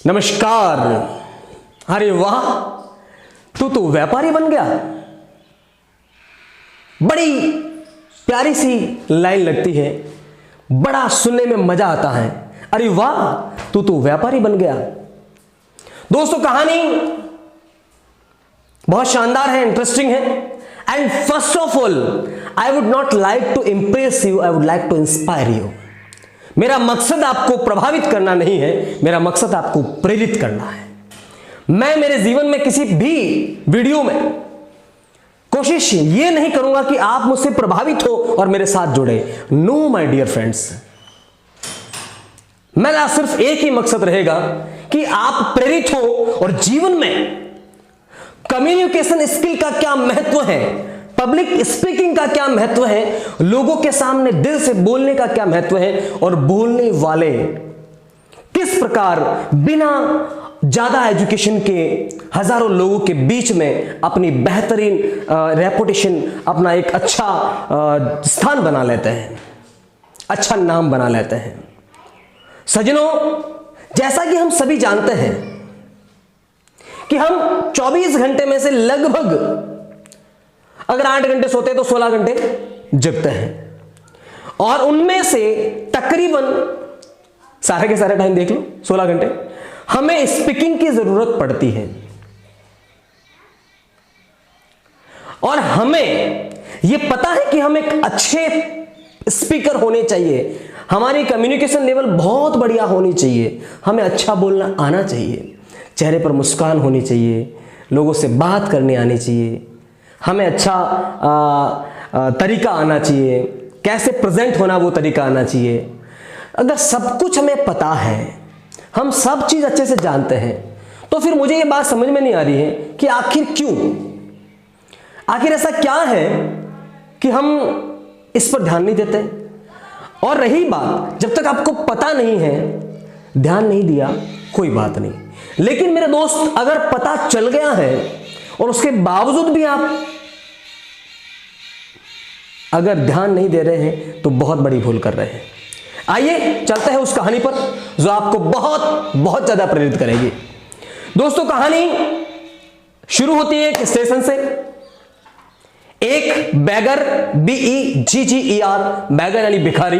नमस्कार। अरे वाह, तू तो व्यापारी बन गया। बड़ी प्यारी सी लाइन लगती है, बड़ा सुनने में मजा आता है। अरे वाह, तू तो व्यापारी बन गया। दोस्तों, कहानी बहुत शानदार है, इंटरेस्टिंग है। And first of all, I would not like to impress you, I would like to inspire you. मेरा मकसद आपको प्रभावित करना नहीं है, मेरा मकसद आपको प्रेरित करना है। मैं मेरे जीवन में किसी भी वीडियो में कोशिश ये नहीं करूंगा कि आप मुझसे प्रभावित हो और मेरे साथ जुड़े। नो माय डियर फ्रेंड्स, मेरा सिर्फ एक ही मकसद रहेगा कि आप प्रेरित हो और जीवन में कम्युनिकेशन स्किल का क्या महत्व है, पब्लिक स्पीकिंग का क्या महत्व है, लोगों के सामने दिल से बोलने का क्या महत्व है, और बोलने वाले किस प्रकार बिना ज्यादा एजुकेशन के हजारों लोगों के बीच में अपनी बेहतरीन रेपुटेशन, अपना एक अच्छा स्थान बना लेते हैं, अच्छा नाम बना लेते हैं। सज्जनों, जैसा कि हम सभी जानते हैं कि हम 24 घंटे में से लगभग अगर 8 घंटे सोते हैं तो 16 घंटे जगते हैं, और उनमें से तकरीबन सारे के सारे टाइम देख लो 16 घंटे हमें स्पीकिंग की जरूरत पड़ती है। और हमें यह पता है कि हम एक अच्छे स्पीकर होने चाहिए, हमारी कम्युनिकेशन लेवल बहुत बढ़िया होनी चाहिए, हमें अच्छा बोलना आना चाहिए, चेहरे पर मुस्कान होनी चाहिए, लोगों से बात करने आनी चाहिए, हमें अच्छा तरीका आना चाहिए, कैसे प्रेजेंट होना वो तरीका आना चाहिए। अगर सब कुछ हमें पता है, हम सब चीज अच्छे से जानते हैं, तो फिर मुझे ये बात समझ में नहीं आ रही है कि आखिर क्यों, आखिर ऐसा क्या है कि हम इस पर ध्यान नहीं देते। और रही बात, जब तक आपको पता नहीं है, ध्यान नहीं दिया, कोई बात नहीं। लेकिन मेरे दोस्त, अगर पता चल गया है और उसके बावजूद भी आप अगर ध्यान नहीं दे रहे हैं तो बहुत बड़ी भूल कर रहे हैं। आइए चलते हैं उस कहानी पर जो आपको बहुत बहुत ज्यादा प्रेरित करेगी। दोस्तों, कहानी शुरू होती है एक स्टेशन से। एक बैगर, BEGGER, बैगर यानी भिखारी,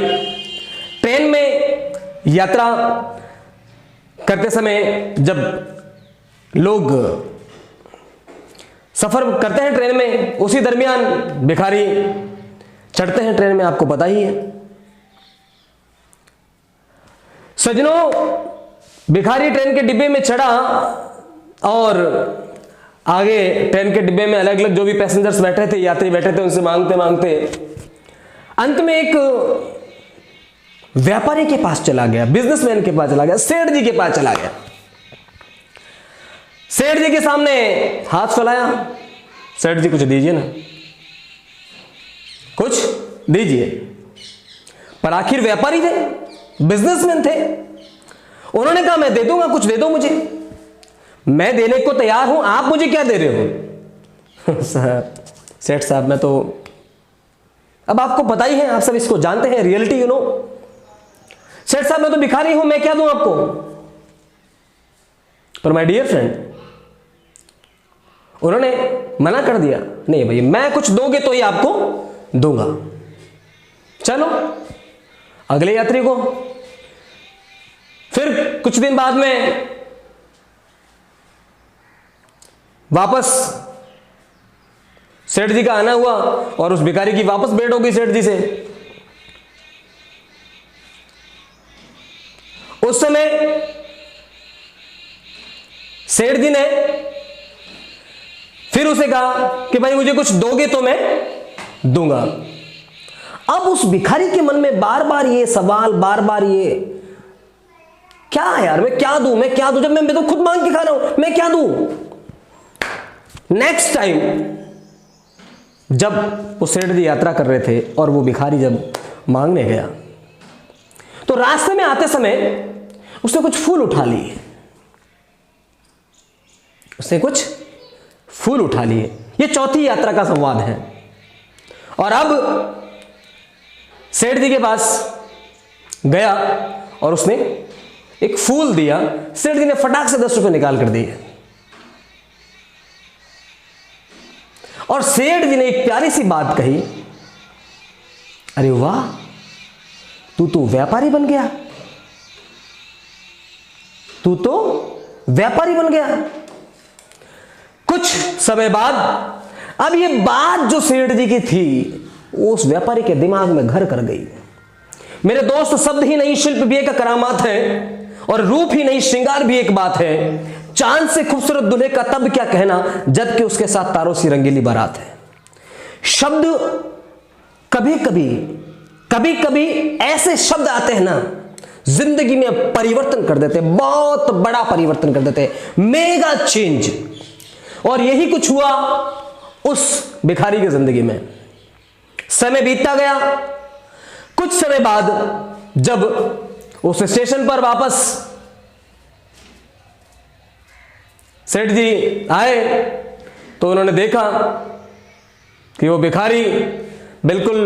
ट्रेन में यात्रा करते समय जब लोग सफर करते हैं ट्रेन में, उसी दरमियान भिखारी चढ़ते हैं ट्रेन में, आपको पता ही है। सज्जनों, भिखारी ट्रेन के डिब्बे में चढ़ा और आगे ट्रेन के डिब्बे में अलग अलग जो भी पैसेंजर्स बैठे थे, यात्री बैठे थे, उनसे मांगते मांगते अंत में एक व्यापारी के पास चला गया, बिजनेसमैन के पास चला गया, सेठ जी के पास चला गया। सेठ जी के सामने हाथ फैलाया, सेठ जी कुछ दीजिए ना, कुछ दीजिए। पर आखिर व्यापारी थे, बिजनेसमैन थे, उन्होंने कहा मैं दे दूंगा, कुछ दे दो मुझे, मैं देने को तैयार हूं, आप मुझे क्या दे रहे हो? सेठ साहब, मैं तो, अब आपको पता ही है, आप सब इसको जानते हैं, रियलिटी यू नो। सेठ साहब, मैं तो भिखारी हूं, मैं क्या दूं आपको? पर माय डियर फ्रेंड, उन्होंने मना कर दिया, नहीं भाई, मैं कुछ दोगे तो ही आपको दूंगा। चलो अगले यात्री को। फिर कुछ दिन बाद में वापस सेठ जी का आना हुआ और उस भिखारी की वापस भेंट हो गई सेठ जी से। उस समय सेठ जी ने फिर उसे कहा कि भाई मुझे कुछ दोगे तो मैं दूंगा। अब उस भिखारी के मन में बार बार ये सवाल, बार बार ये, क्या है यार, मैं क्या दूं, मैं क्या दूं, जब मैं तो खुद मांग के खा रहा हूं, मैं क्या दूं? नेक्स्ट टाइम जब वो सेठ जी यात्रा कर रहे थे और वो भिखारी जब मांगने गया, तो रास्ते में आते समय उसने कुछ फूल उठा लिए, उसने कुछ फूल उठा लिए। ये चौथी यात्रा का संवाद है। और अब सेठ जी के पास गया और उसने एक फूल दिया, सेठ जी ने फटाक से 10 रुपए निकाल कर दिए और सेठ जी ने एक प्यारी सी बात कही, अरे वाह, तू तो व्यापारी बन गया, तू तो व्यापारी बन गया। कुछ समय बाद अब ये बात जो सेठ जी की थी वो उस व्यापारी के दिमाग में घर कर गई। मेरे दोस्त, शब्द ही नहीं शिल्प भी एक करामात है और रूप ही नहीं श्रृंगार भी एक बात है। चांद से खूबसूरत दूल्हे का तब क्या कहना जबकि उसके साथ तारों सी रंगीली बारात है। शब्द कभी कभी ऐसे शब्द आते हैं ना, जिंदगी में परिवर्तन कर देते, बहुत बड़ा परिवर्तन कर देते, मेगा चेंज। और यही कुछ हुआ उस भिखारी की जिंदगी में। समय बीतता गया। कुछ समय बाद जब उस स्टेशन पर वापस सेठ जी आए तो उन्होंने देखा कि वो भिखारी बिल्कुल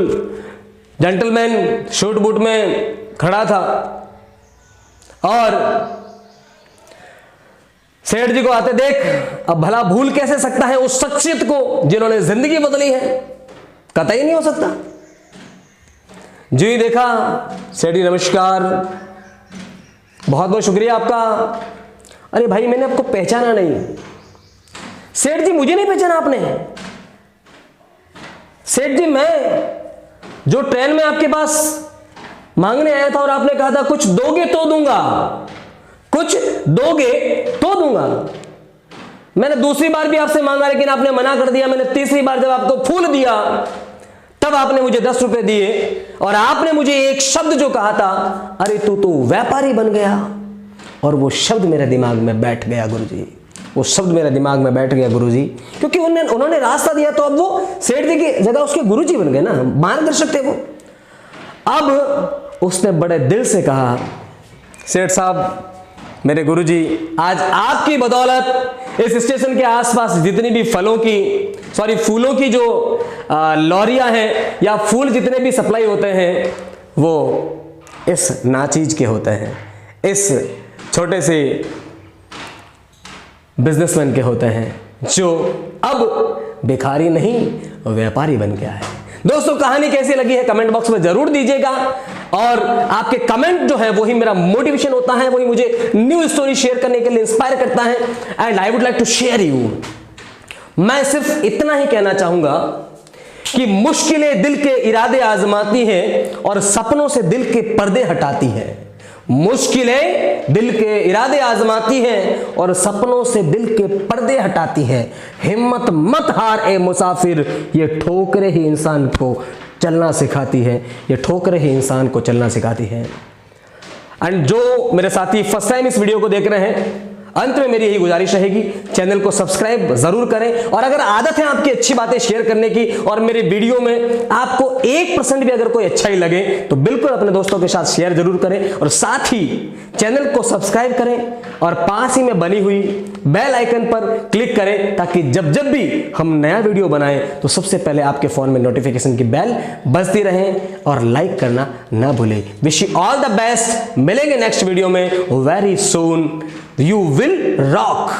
जेंटलमैन शूट बूट में खड़ा था और सेठ जी को आते देख अब भला भूल कैसे सकता है उस शख्सियत को जिन्होंने जिंदगी बदली है, कतई नहीं हो सकता। जी ही देखा, सेठ जी नमस्कार, बहुत बहुत शुक्रिया आपका। अरे भाई मैंने आपको पहचाना नहीं। सेठ जी मुझे नहीं पहचाना आपने? सेठ जी मैं जो ट्रेन में आपके पास मांगने आया था और आपने कहा था कुछ दोगे तो दूंगा, कुछ दोगे तो दूंगा। मैंने दूसरी बार भी आपसे मांगा लेकिन आपने मना कर दिया। मैंने तीसरी बार जब आपको फूल दिया तब आपने मुझे 10 रुपए दिए और आपने मुझे एक शब्द जो कहा था, अरे तू तो व्यापारी बन गया, और वो शब्द मेरे दिमाग में बैठ गया गुरुजी, वो शब्द मेरे दिमाग में बैठ गया गुरुजी, क्योंकि उन्होंने रास्ता दिया तो अब वो सेठ जी की जगह उसके गुरुजी बन गए ना, मार्गदर्शक थे वो। अब उसने बड़े दिल से कहा, सेठ साहब मेरे गुरुजी, आज आपकी बदौलत इस स्टेशन के आसपास जितनी भी फूलों की जो लॉरियां हैं या फूल जितने भी सप्लाई होते हैं वो इस नाचीज के होते हैं, इस छोटे से बिजनेसमैन के होते हैं जो अब भिखारी नहीं व्यापारी बन गया है। दोस्तों कहानी कैसी लगी है कमेंट बॉक्स में जरूर दीजिएगा, और आपके कमेंट जो है वही मेरा मोटिवेशन होता है, वही मुझे न्यू स्टोरी शेयर करने के लिए इंस्पायर करता है। And I would like to share you. मैं सिर्फ इतना ही कहना चाहूंगा कि मुश्किलें दिल के इरादे आजमाती हैं और सपनों से दिल के पर्दे हटाती हैं। मुश्किलें दिल के इरादे आजमाती हैं और सपनों से दिल के पर्दे हटाती हैं। हिम्मत मत हार ए मुसाफिर, ये ठोकरें ही इंसान को चलना सिखाती है, ये ठोकरें ही इंसान को चलना सिखाती है। एंड जो मेरे साथी फर्स्ट टाइम इस वीडियो को देख रहे हैं, अंत में मेरी यही गुजारिश रहेगी, चैनल को सब्सक्राइब जरूर करें, और अगर आदत है आपकी अच्छी बातें शेयर करने की और मेरे वीडियो में आपको 1% भी अगर कोई अच्छा ही लगे तो बिल्कुल अपने दोस्तों के साथ शेयर जरूर करें, और साथ ही चैनल को सब्सक्राइब करें और पास ही में बनी हुई बेल आइकन पर क्लिक करें ताकि जब जब भी हम नया वीडियो बनाएं तो सबसे पहले आपके फोन में नोटिफिकेशन की बेल बजती रहे, और लाइक करना ना भूलें। Wish you all the best. मिलेंगे नेक्स्ट वीडियो में very soon. You will rock।